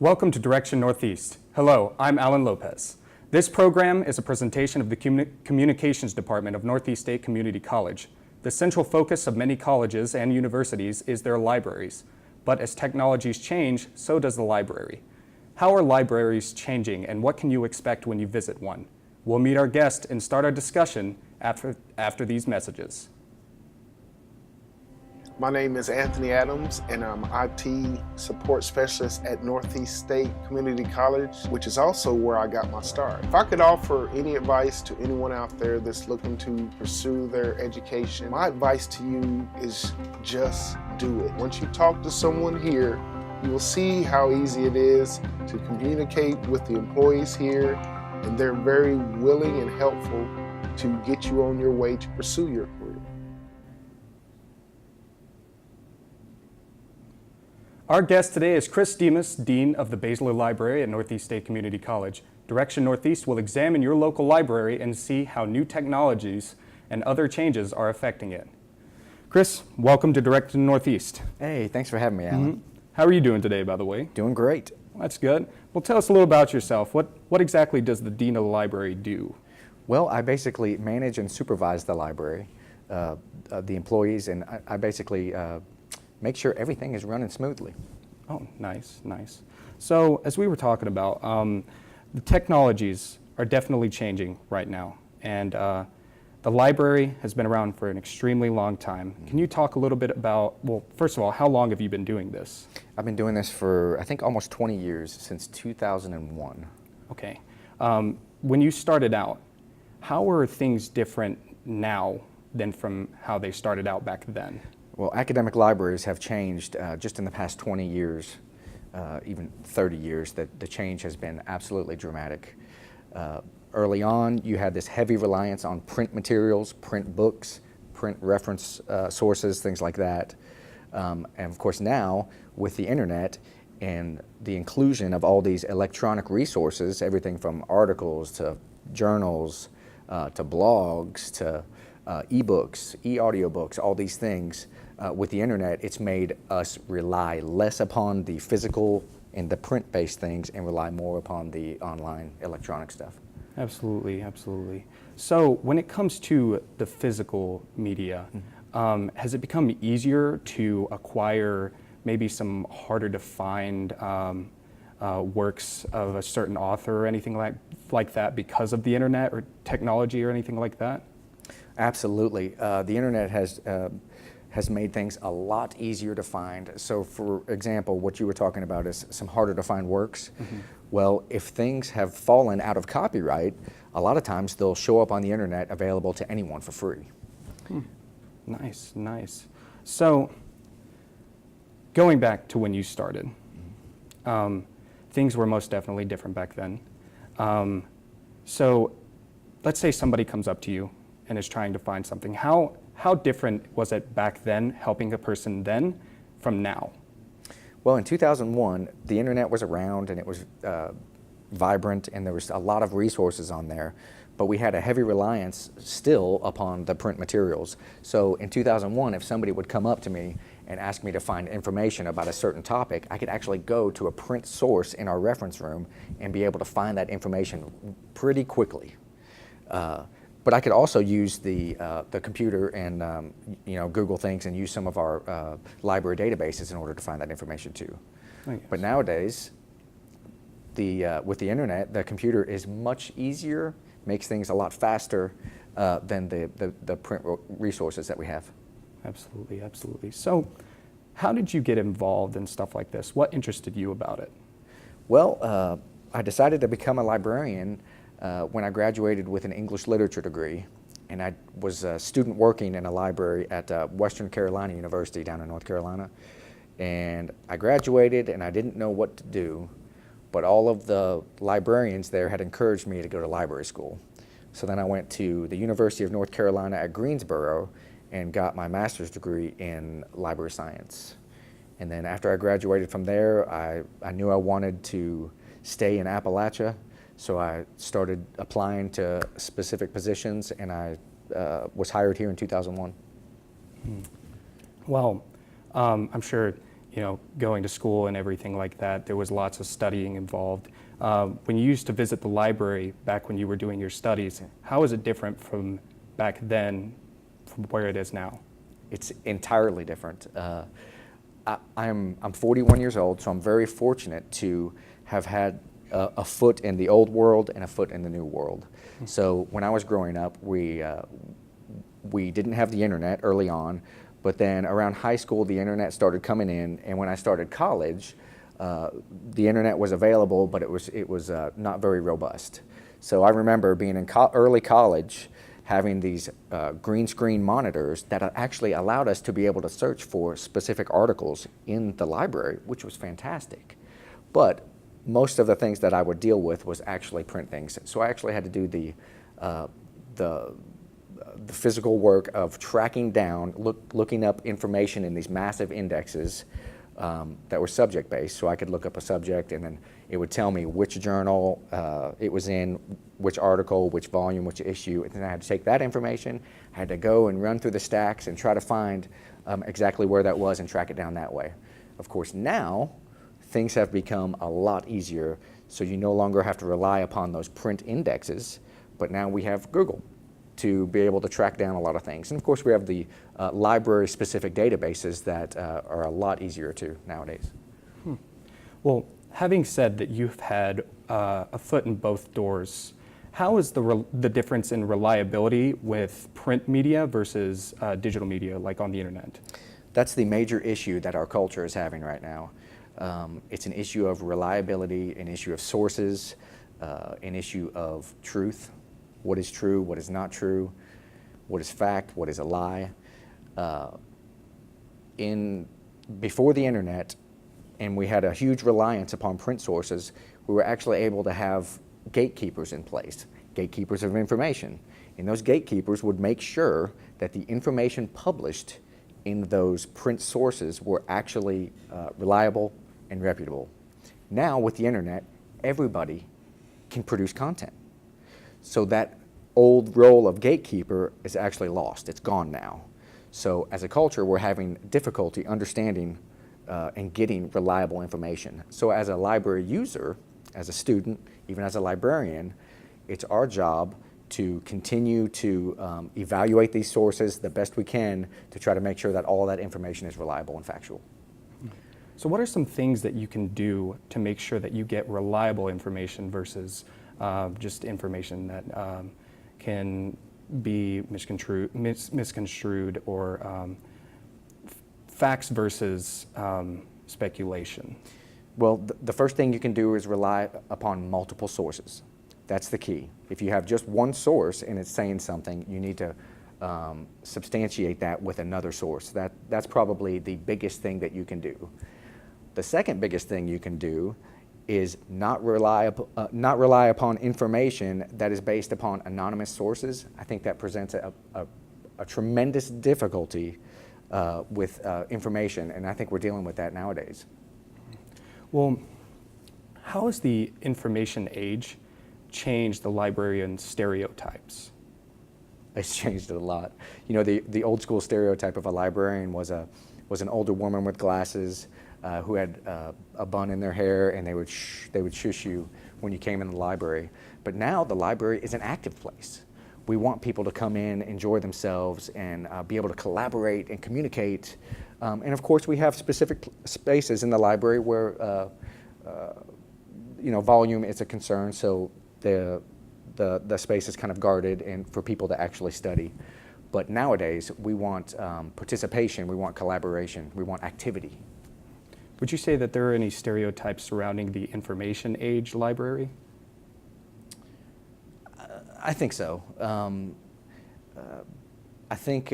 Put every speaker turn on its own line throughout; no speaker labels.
Welcome to Direction Northeast. Hello, I'm Allan Lopez. This program is a presentation of the Communications Department of Northeast State Community College. The central focus of many colleges and universities is their libraries. But as technologies change, so does the library. How are libraries changing, and what can you expect when you visit one? We'll meet our guest and start our discussion after these messages.
My name is Anthony Adams, and I'm IT support specialist at Northeast State Community College, which is also where I got my start. If I could offer any advice to anyone out there that's looking to pursue their education, my advice to you is just do it. Once you talk to someone here, you will see how easy it is to communicate with the employees here, and they're very willing and helpful to get you on your way to pursue your career.
Our guest today is Chris Demas, Dean of the Basler Library at Northeast State Community College. Direction Northeast will examine your local library and see how new technologies and other changes are affecting it. Chris, welcome to Direction Northeast.
Hey, thanks for having me, Alan.
Mm-hmm. How are you doing today, by the way?
Doing great.
Well, that's good. Well, tell us a little about yourself. What exactly does the Dean of the Library do?
Well, I basically manage and supervise the library, the employees, and I basically make sure everything is running smoothly.
Oh, nice, nice. So as we were talking about, the technologies are definitely changing right now, and the library has been around for an extremely long time. Can you talk a little bit about, well, first of all, how long have you been doing this?
I've been doing this for, I think, almost 20 years, since 2001.
Okay. When you started out, how are things different now than from how they started out back then?
Well, academic libraries have changed just in the past 20 years, even 30 years, that the change has been absolutely dramatic. Early on, you had this heavy reliance on print materials, print books, print reference sources, things like that. And of course now, with the internet and the inclusion of all these electronic resources, everything from articles to journals to blogs to e-books, e-audiobooks, all these things, with the internet, it's made us rely less upon the physical and the print-based things and rely more upon the online electronic stuff.
Absolutely, absolutely. So when it comes to the physical media, has it become easier to acquire maybe some harder to find works of a certain author or anything like that because of the internet or technology or anything like that?
Absolutely. The internet has made things a lot easier to find. So for example, what you were talking about is some harder to find works. Well, if things have fallen out of copyright, a lot of times they'll show up on the internet available to anyone for free.
Nice, nice. So going back to when you started, things were most definitely different back then. So let's say somebody comes up to you and is trying to find something. How different was it back then, helping a person then, from now?
Well, in 2001, the internet was around and it was vibrant and there was a lot of resources on there, but we had a heavy reliance still upon the print materials. So in 2001, if somebody would come up to me and ask me to find information about a certain topic, I could actually go to a print source in our reference room and be able to find that information pretty quickly. But I could also use the computer and Google things and use some of our library databases in order to find that information too.
Oh, yes.
But nowadays, with the internet, the computer is much easier, makes things a lot faster than the print resources that we have.
Absolutely, absolutely. So how did you get involved in stuff like this? What interested you about it?
Well, I decided to become a librarian when I graduated with an English literature degree, and I was a student working in a library at Western Carolina University down in North Carolina. And I graduated and I didn't know what to do, but all of the librarians there had encouraged me to go to library school. So then I went to the University of North Carolina at Greensboro and got my master's degree in library science. And then after I graduated from there, I knew I wanted to stay in Appalachia. So I started applying to specific positions, and I was hired here in 2001.
Well, I'm sure going to school and everything like that, there was lots of studying involved. When you used to visit the library back when you were doing your studies, how is it different from back then from where it is now?
It's entirely different. I'm 41 years old, so I'm very fortunate to have had a foot in the old world and a foot in the new world. So when I was growing up, we didn't have the internet early on, but then around high school, the internet started coming in, and when I started college, the internet was available, but it was not very robust. So I remember being in early college, having these green screen monitors that actually allowed us to be able to search for specific articles in the library, which was fantastic. But most of the things that I would deal with was actually print things. So I actually had to do the physical work of tracking down, looking up information in these massive indexes that were subject-based. So I could look up a subject, and then it would tell me which journal it was in, which article, which volume, which issue, and then I had to take that information, I had to go and run through the stacks and try to find exactly where that was and track it down that way. Of course, now things have become a lot easier, so you no longer have to rely upon those print indexes, but now we have Google to be able to track down a lot of things. And of course, we have the library-specific databases that are a lot easier to nowadays.
Well, having said that you've had a foot in both doors, how is the difference in reliability with print media versus digital media, like on the internet?
That's the major issue that our culture is having right now. It's an issue of reliability, an issue of sources, an issue of truth. What is true, what is not true, what is fact, what is a lie. Before the internet, and we had a huge reliance upon print sources, we were actually able to have gatekeepers in place, gatekeepers of information. And those gatekeepers would make sure that the information published in those print sources were actually reliable and reputable. Now, with the internet, everybody can produce content. So that old role of gatekeeper is actually lost. It's gone now. So as a culture, we're having difficulty understanding and getting reliable information. So as a library user, as a student, even as a librarian, it's our job to continue to evaluate these sources the best we can to try to make sure that all that information is reliable and factual.
So what are some things that you can do to make sure that you get reliable information versus just information that can be misconstrued or facts versus speculation?
Well, the first thing you can do is rely upon multiple sources. That's the key. If you have just one source and it's saying something, you need to substantiate that with another source. That's probably the biggest thing that you can do. The second biggest thing you can do is not rely upon information that is based upon anonymous sources. I think that presents a tremendous difficulty with information, and I think we're dealing with that nowadays.
Well, how has the information age changed the librarian stereotypes?
It's changed it a lot. You know, the old school stereotype of a librarian was an older woman with glasses who had a bun in their hair, and they would shush you when you came in the library. But now the library is an active place. We want people to come in, enjoy themselves, and be able to collaborate and communicate. And of course, we have specific spaces in the library where volume is a concern. So the space is kind of guarded and for people to actually study. But nowadays, we want participation, we want collaboration, we want activity.
Would you say that there are any stereotypes surrounding the information age library?
I think so. I think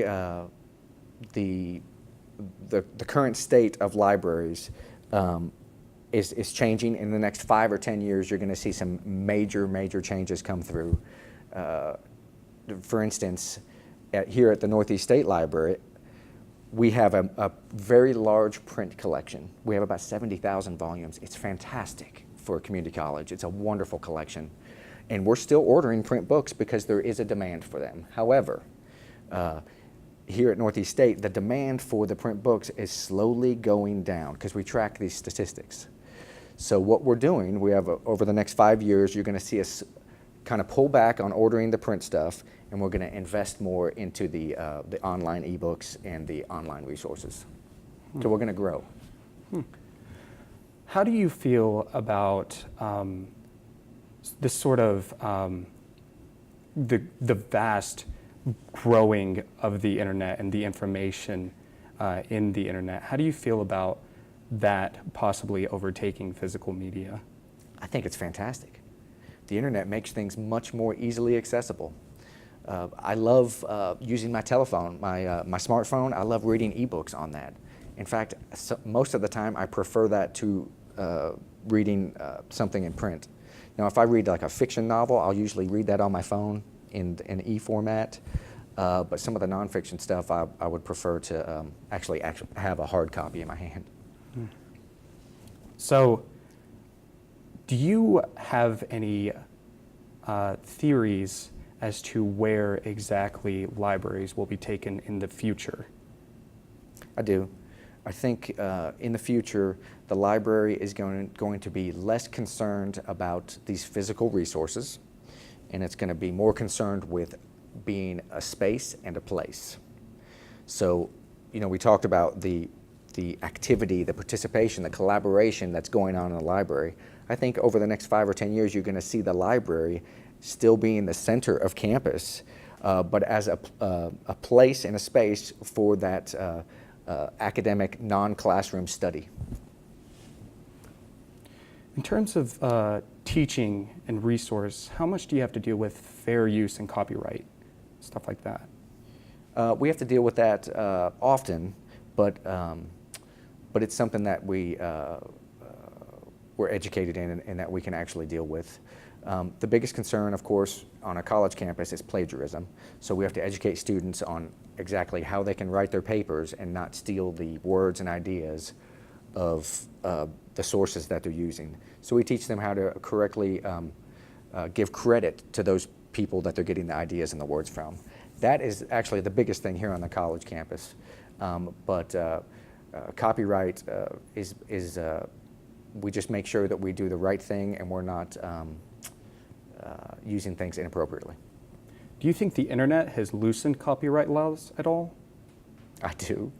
the current state of libraries is changing. In the next 5 or 10 years, you're going to see some major changes come through. For instance, here at the Northeast State Library, we have a very large print collection. We have about 70,000 volumes. It's fantastic for a community college. It's a wonderful collection. And we're still ordering print books because there is a demand for them. However, here at Northeast State, the demand for the print books is slowly going down because we track these statistics. So what we're doing, we have over the next 5 years, you're going to see us kind of pull back on ordering the print stuff, and we're going to invest more into the online ebooks and the online resources. So we're going to grow.
How do you feel about this sort of the vast growing of the internet and the information in the internet? How do you feel about that possibly overtaking physical media?
I think it's fantastic. The internet makes things much more easily accessible. I love using my telephone, my smartphone. I love reading ebooks on that. In fact, most of the time I prefer that to reading something in print. Now, if I read like a fiction novel, I'll usually read that on my phone in e-format. But some of the nonfiction stuff, I would prefer to actually have a hard copy in my hand.
So, do you have any theories as to where exactly libraries will be taken in the future?
I do. I think in the future, the library is going to be less concerned about these physical resources, and it's going to be more concerned with being a space and a place. So, you know, we talked about the activity, the participation, the collaboration that's going on in the library. I think over the next 5 or 10 years, you're going to see the library still being the center of campus, but as a place and a space for that academic, non-classroom study.
In terms of teaching and resource, how much do you have to deal with fair use and copyright, stuff like that?
We have to deal with that often, but it's something that we're educated in and that we can actually deal with. The biggest concern, of course, on a college campus is plagiarism. So we have to educate students on exactly how they can write their papers and not steal the words and ideas of the sources that they're using. So we teach them how to correctly give credit to those people that they're getting the ideas and the words from. That is actually the biggest thing here on the college campus. But copyright is we just make sure that we do the right thing and we're not using things inappropriately.
Do you think the internet has loosened copyright laws at all?
I do.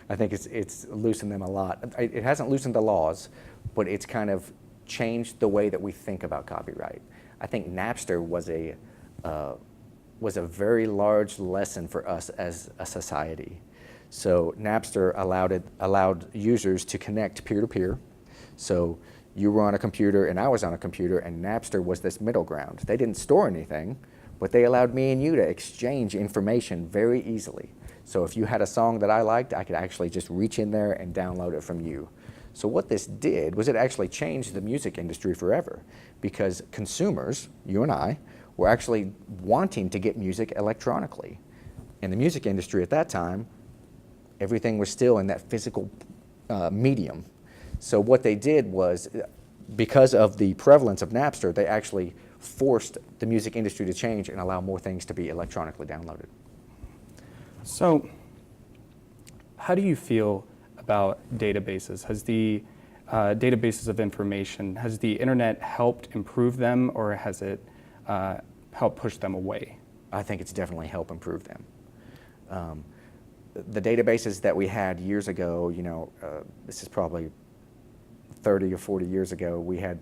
I think it's loosened them a lot. It hasn't loosened the laws, but it's kind of changed the way that we think about copyright. I think Napster was a very large lesson for us as a society. So Napster allowed users to connect peer-to-peer. So you were on a computer and I was on a computer, and Napster was this middle ground. They didn't store anything, but they allowed me and you to exchange information very easily. So if you had a song that I liked, I could actually just reach in there and download it from you. So what this did was it actually changed the music industry forever, because consumers, you and I, were actually wanting to get music electronically. In the music industry at that time, everything was still in that physical medium. So what they did was, because of the prevalence of Napster, they actually forced the music industry to change and allow more things to be electronically downloaded.
So, how do you feel about databases? Has the databases of information, has the internet helped improve them, or has it helped push them away?
I think it's definitely helped improve them. The databases that we had years ago, you know, this is probably 30 or 40 years ago, we had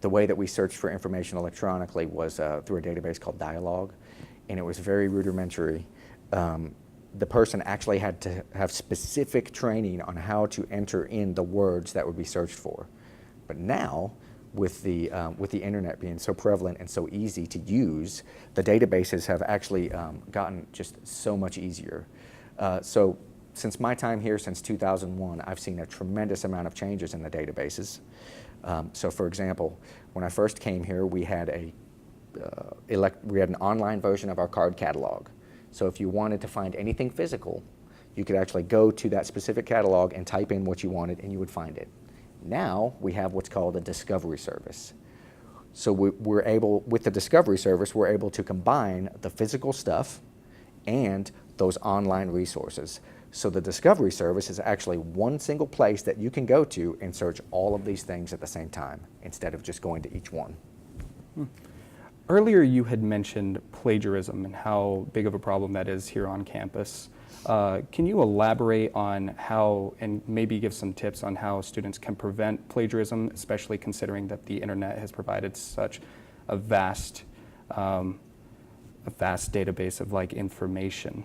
the way that we searched for information electronically was through a database called Dialog, and it was very rudimentary. The person actually had to have specific training on how to enter in the words that would be searched for. But now, with the internet being so prevalent and so easy to use, the databases have actually gotten just so much easier. So since my time here, since 2001, I've seen a tremendous amount of changes in the databases. So for example, when I first came here, we had an online version of our card catalog. So if you wanted to find anything physical, you could actually go to that specific catalog and type in what you wanted and you would find it. Now we have what's called a discovery service. So we're able, with the discovery service, we're able to combine the physical stuff and those online resources. So the Discovery service is actually one single place that you can go to and search all of these things at the same time, instead of just going to each one.
Earlier you had mentioned plagiarism and how big of a problem that is here on campus. Can you elaborate on how, and maybe give some tips on how students can prevent plagiarism, especially considering that the internet has provided such a vast database of like information?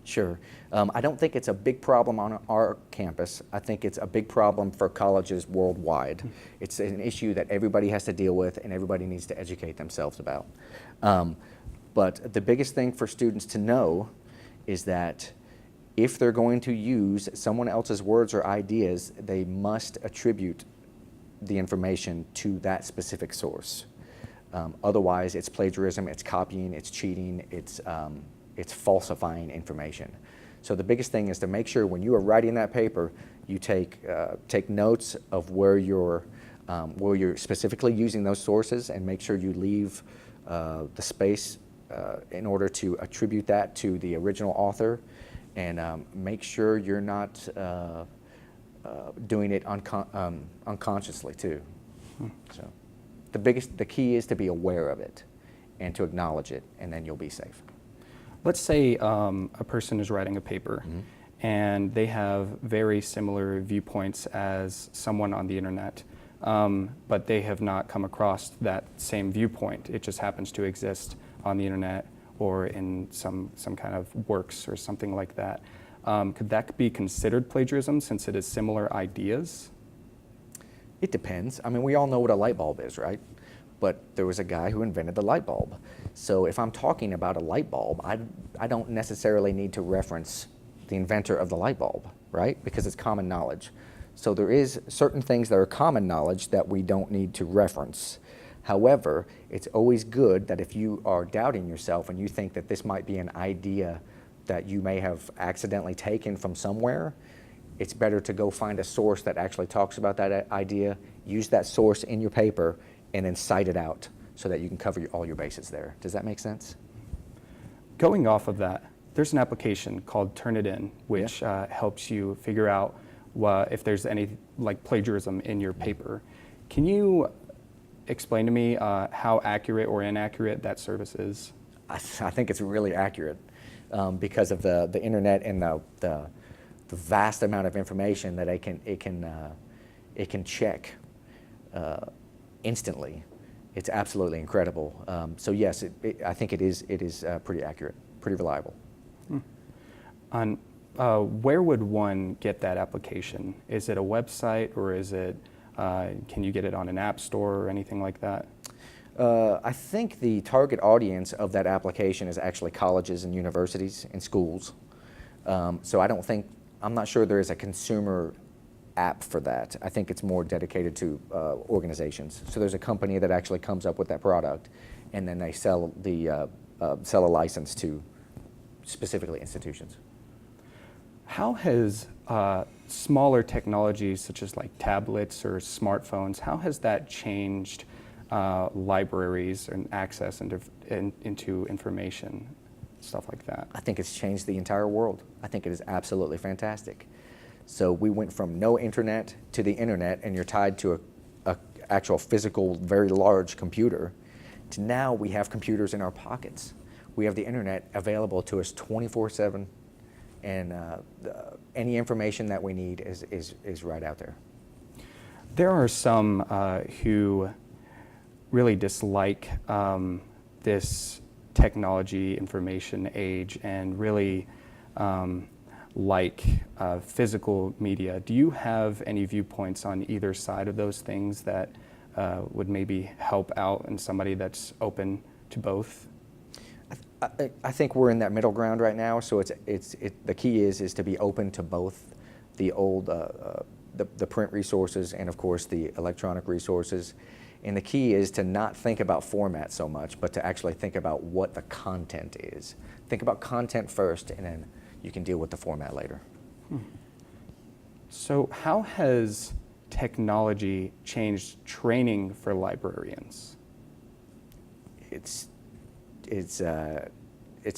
Sure. I don't think it's a big problem on our campus. I think it's a big problem for colleges worldwide. It's an issue that everybody has to deal with and everybody needs to educate themselves about. But the biggest thing for students to know is that if they're going to use someone else's words or ideas, they must attribute the information to that specific source. Otherwise, it's plagiarism, it's copying, it's cheating, it's falsifying information. So the biggest thing is to make sure when you are writing that paper, you take notes of where you're specifically using those sources, and make sure you leave the space in order to attribute that to the original author, and make sure you're not doing it unconsciously too. So the key is to be aware of it and to acknowledge it, and then you'll be safe.
Let's say a person is writing a paper and they have very similar viewpoints as someone on the internet, but they have not come across that same viewpoint. It just happens to exist on the internet or in some kind of works or something like that. Could that be considered plagiarism since it is similar ideas?
It depends. I mean, we all know what a light bulb is, right? But there was a guy who invented the light bulb. So if I'm talking about a light bulb, I don't necessarily need to reference the inventor of the light bulb, right? Because it's common knowledge. So there is certain things that are common knowledge that we don't need to reference. However, it's always good that if you are doubting yourself and you think that this might be an idea that you may have accidentally taken from somewhere, it's better to go find a source that actually talks about that idea, use that source in your paper, and then cite it out so that you can cover all your bases there. Does that make sense?
Going off of that, there's an application called Turnitin, which helps you figure out if there's any like plagiarism in your paper. Can you explain to me how accurate or inaccurate that service is?
I think it's really accurate because of the internet and the vast amount of information that it can check instantly. It's absolutely incredible. So yes, I think it is pretty accurate, pretty reliable.
Where would one get that application? Is it a website, or is it? Can you get it on an app store or anything like that?
I think the target audience of that application is actually colleges and universities and schools. So I'm not sure there is a consumer app for that. I think it's more dedicated to organizations. So there's a company that actually comes up with that product, and then they sell a license to specifically institutions.
How has smaller technologies such as like tablets or smartphones, how has that changed libraries and access into information, stuff like that?
I think it's changed the entire world. I think it is absolutely fantastic. So we went from no internet to the internet, and you're tied to a actual physical, very large computer, to now we have computers in our pockets. We have the internet available to us 24/7, and any information that we need is right out there.
There are some who really dislike this technology information age and really like physical media. Do you have any viewpoints on either side of those things that would maybe help out in somebody that's open to both?
I think we're in that middle ground right now. So the key is to be open to both the old the print resources and of course the electronic resources. And the key is to not think about format so much, but to actually think about what the content is. Think about content first, and then you can deal with the format later.
So how has technology changed training for librarians?
It's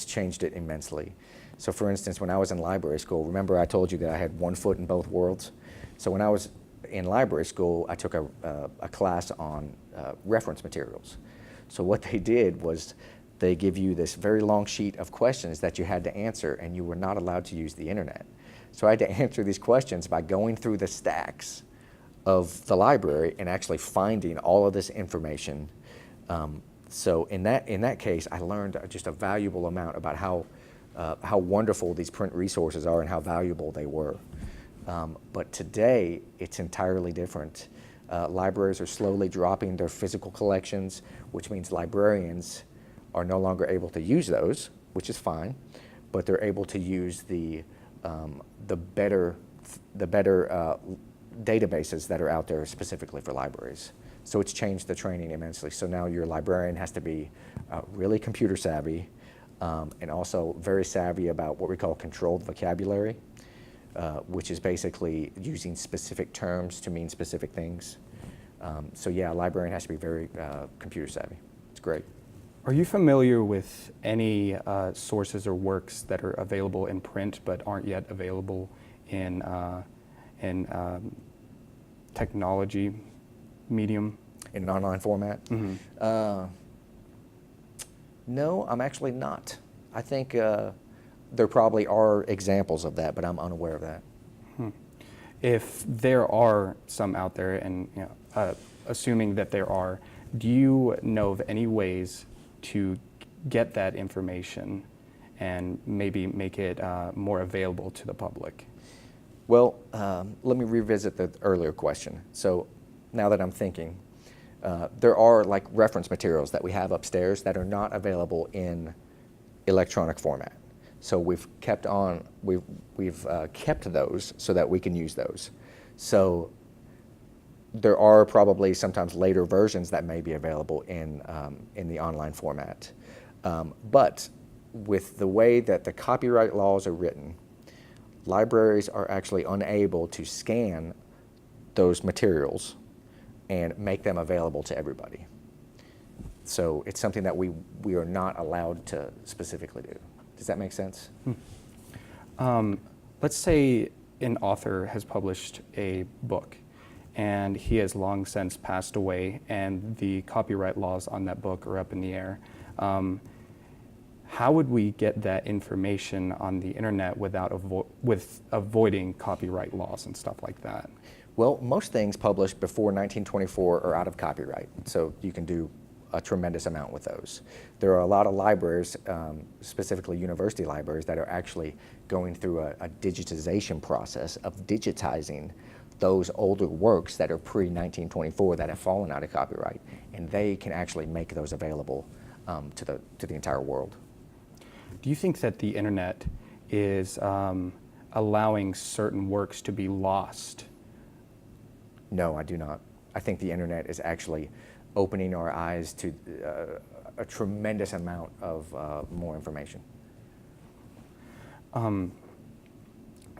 changed it immensely. So for instance, when I was in library school, remember I told you that I had one foot in both worlds? So when I was in library school, I took a class on reference materials. So what they did was they give you this very long sheet of questions that you had to answer, and you were not allowed to use the internet. So I had to answer these questions by going through the stacks of the library and actually finding all of this information. So in that case, I learned just a valuable amount about how wonderful these print resources are and how valuable they were. But today, it's entirely different. Libraries are slowly dropping their physical collections, which means librarians are no longer able to use those, which is fine, but they're able to use the better databases that are out there specifically for libraries. So it's changed the training immensely. So now your librarian has to be really computer savvy, and also very savvy about what we call controlled vocabulary, which is basically using specific terms to mean specific things. So yeah, a librarian has to be very computer savvy. It's great.
Are you familiar with any sources or works that are available in print but aren't yet available in technology medium?
In an online format?
Mm-hmm.
No, I'm actually not. I think there probably are examples of that, but I'm unaware of that.
If there are some out there, and assuming that there are, do you know of any ways to get that information and maybe make it more available to the public?
Well, let me revisit the earlier question. So now that I'm thinking, there are like reference materials that we have upstairs that are not available in electronic format. So we've kept those so that we can use those. So there are probably sometimes later versions that may be available in the online format. But with the way that the copyright laws are written, libraries are actually unable to scan those materials and make them available to everybody. So it's something that we are not allowed to specifically do. Does that make sense?
Let's say an author has published a book and he has long since passed away and the copyright laws on that book are up in the air. How would we get that information on the internet without avoiding copyright laws and stuff like that?
Well, most things published before 1924 are out of copyright, so you can do a tremendous amount with those. There are a lot of libraries, specifically university libraries, that are actually going through a digitization process of digitizing those older works that are pre-1924 that have fallen out of copyright, and they can actually make those available to the entire world.
Do you think that the internet is allowing certain works to be lost?
No, I do not. I think the internet is actually opening our eyes to a tremendous amount of more information.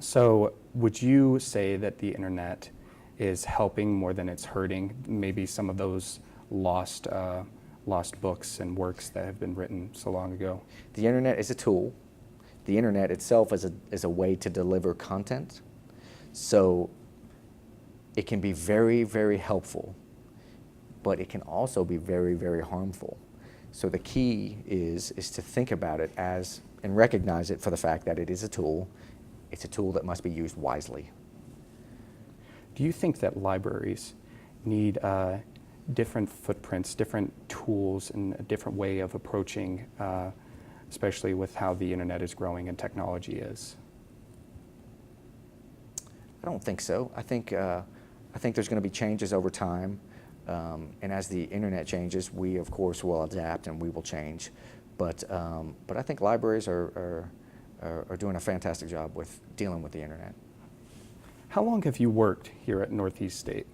So would you say that the internet is helping more than it's hurting maybe some of those lost books and works that have been written so long ago?
The internet is a tool. The internet itself is a way to deliver content. So it can be very, very helpful, but it can also be very, very harmful. So the key is to think about it as, and recognize it for the fact that it is a tool. It's a tool that must be used wisely.
Do you think that libraries need different footprints, different tools, and a different way of approaching, especially with how the internet is growing and technology is?
I don't think so. I think there's going to be changes over time. And as the internet changes, we of course will adapt and we will change. But I think libraries are doing a fantastic job with dealing with the internet.
How long have you worked here at Northeast State?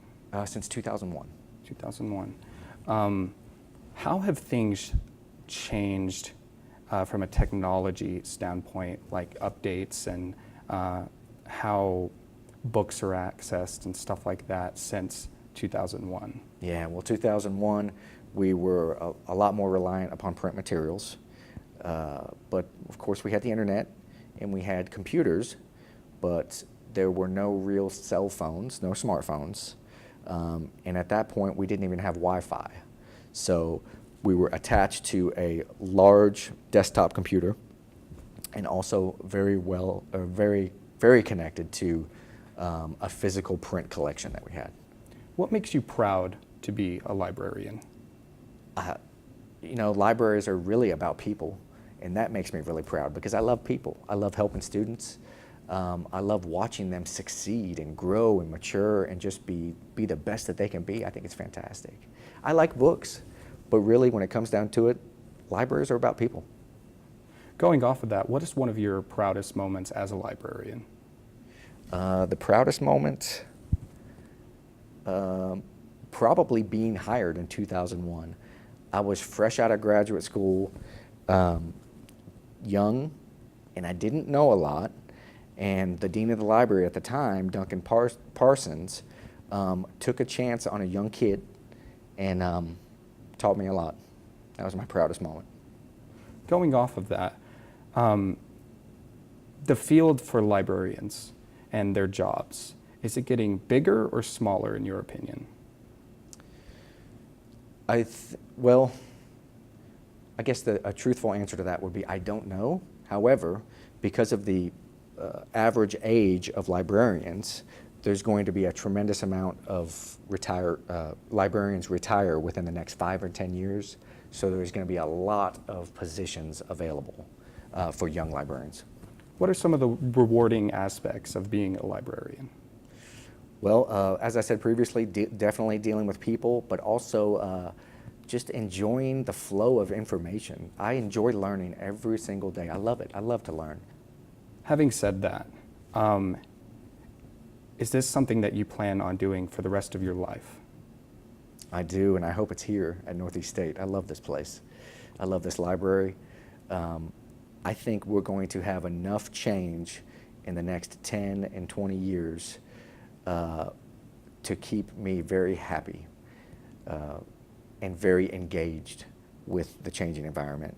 Since 2001.
2001. How have things changed from a technology standpoint, like updates and how books are accessed and stuff like that since 2001?
Yeah, well, 2001, we were a lot more reliant upon print materials. But of course, we had the internet, and we had computers, but there were no real cell phones, no smartphones. And at that point, we didn't even have Wi-Fi. So we were attached to a large desktop computer and also very connected to a physical print collection that we had.
What makes you proud to be a librarian?
You know, libraries are really about people, and that makes me really proud because I love people. I love helping students. I love watching them succeed and grow and mature and just be the best that they can be. I think it's fantastic. I like books, but really when it comes down to it, libraries are about people.
Going off of that, what is one of your proudest moments as a librarian?
The proudest moment, probably being hired in 2001. I was fresh out of graduate school, young, and I didn't know a lot. And the dean of the library at the time, Duncan Parsons, took a chance on a young kid and taught me a lot. That was my proudest moment.
Going off of that, the field for librarians and their jobs, is it getting bigger or smaller in your opinion?
Well, I guess a truthful answer to that would be I don't know. However, because of the average age of librarians, there's going to be a tremendous amount of librarians retire within the next 5 or 10 years. So there's going to be a lot of positions available for young librarians.
What are some of the rewarding aspects of being a librarian?
Well, as I said previously, definitely dealing with people, but also just enjoying the flow of information. I enjoy learning every single day. I love it. I love to learn.
Having said that, is this something that you plan on doing for the rest of your life?
I do, and I hope it's here at Northeast State. I love this place. I love this library. I think we're going to have enough change in the next 10 and 20 years to keep me very happy and very engaged with the changing environment.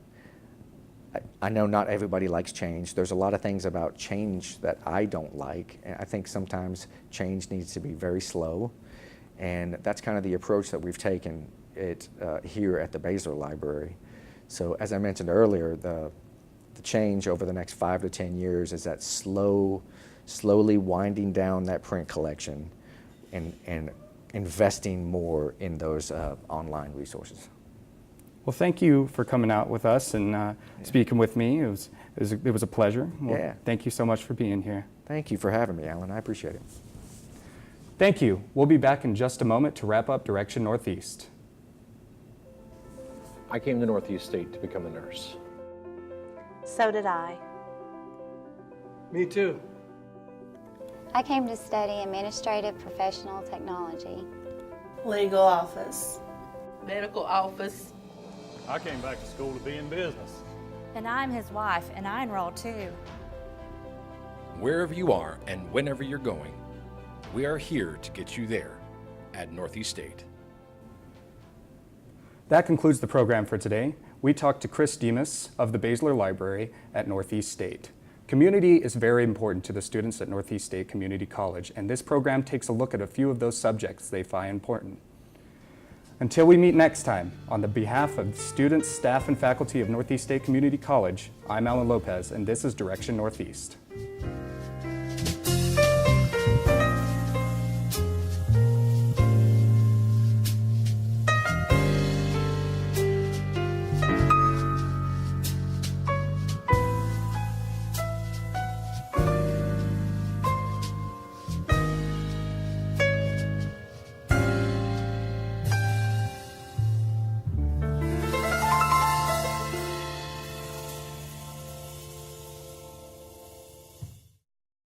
I know not everybody likes change. There's a lot of things about change that I don't like. And I think sometimes change needs to be very slow. And that's kind of the approach that we've taken here at the Basler Library. So as I mentioned earlier, the change over the next 5 to 10 years is that slowly winding down that print collection and investing more in those online resources.
Well, thank you for coming out with us and speaking with me. It was a pleasure. Well,
Yeah.
Thank you so much for being here.
Thank you for having me, Alan. I appreciate it.
Thank you. We'll be back in just a moment to wrap up Direction Northeast.
I came to Northeast State to become a nurse.
So did I.
Me too.
I came to study administrative professional technology.
Legal office.
Medical office.
I came back to school to be in business.
And I'm his wife, and I enrolled too.
Wherever you are and whenever you're going, we are here to get you there at Northeast State.
That concludes the program for today. We talked to Chris Demas of the Basler Library at Northeast State. Community is very important to the students at Northeast State Community College, and this program takes a look at a few of those subjects they find important. Until we meet next time, on the behalf of students, staff, and faculty of Northeast State Community College, I'm Allan Lopez, and this is Direction Northeast.